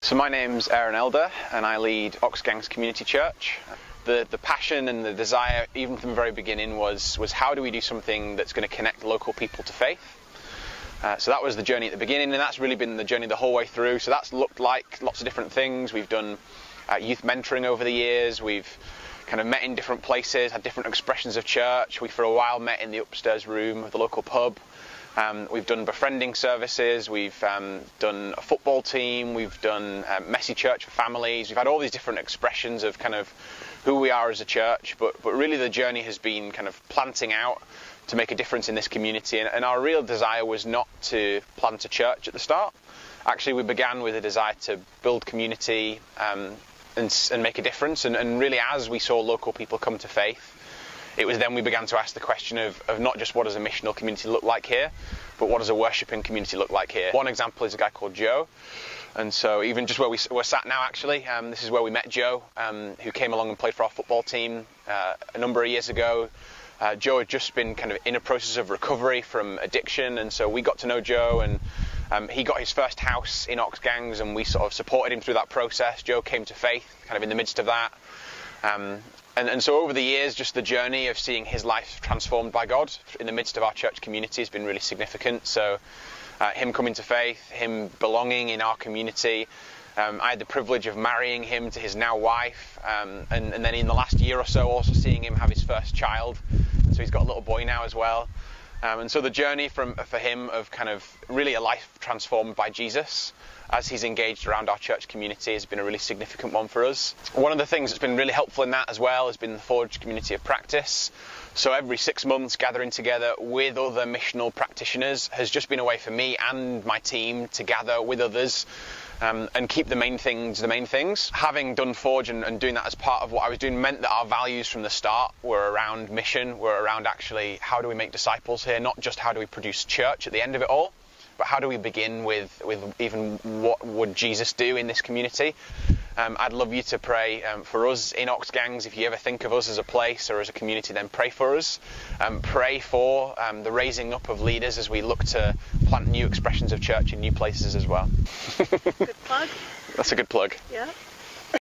So my name's Aaron Elder and I lead Oxgangs Community Church. The passion and the desire, even from the very beginning, was how do we do something that's going to connect local people to faith? So that was the journey at the beginning, and that's really been the journey the whole way through. So that's looked like lots of different things. We've done youth mentoring over the years. We've kind of met in different places, had different expressions of church. We for a while met in the upstairs room of the local pub. We've done befriending services, we've done a football team, we've done messy church for families. We've had all these different expressions of kind of who we are as a church, but really the journey has been kind of planting out to make a difference in this community. And our real desire was not to plant a church at the start. Actually, we began with a desire to build community and make a difference. And really, as we saw local people come to faith, it was then we began to ask the question of not just what does a missional community look like here, but what does a worshipping community look like here. One example is a guy called Joe. And so even just where we're sat now, actually, this is where we met Joe, who came along and played for our football team a number of years ago. Joe had just been kind of in a process of recovery from addiction, and so we got to know Joe, and he got his first house in Oxgangs, and we sort of supported him through that process. Joe came to faith kind of in the midst of that. And so over the years, just the journey of seeing his life transformed by God in the midst of our church community has been really significant. So him coming to faith, him belonging in our community. I had the privilege of marrying him to his now wife, and then in the last year or so also seeing him have his first child. So he's got a little boy now as well. And so the journey for him of kind of really a life transformed by Jesus as he's engaged around our church community has been a really significant one for us. One of the things that's been really helpful in that as well has been the Forge community of practice. So every 6 months gathering together with other missional practitioners has just been a way for me and my team to gather with others and keep the main things. Having done Forge and doing that as part of what I was doing meant that our values from the start were around mission, were around actually how do we make disciples here, not just how do we produce church at the end of it all, but how do we begin with even what would Jesus do in this community? I'd love you to pray for us in Oxgangs. If you ever think of us as a place or as a community, then pray for us. Pray for the raising up of leaders as we look to plant new expressions of church in new places as well. Good plug. That's a good plug. Yeah.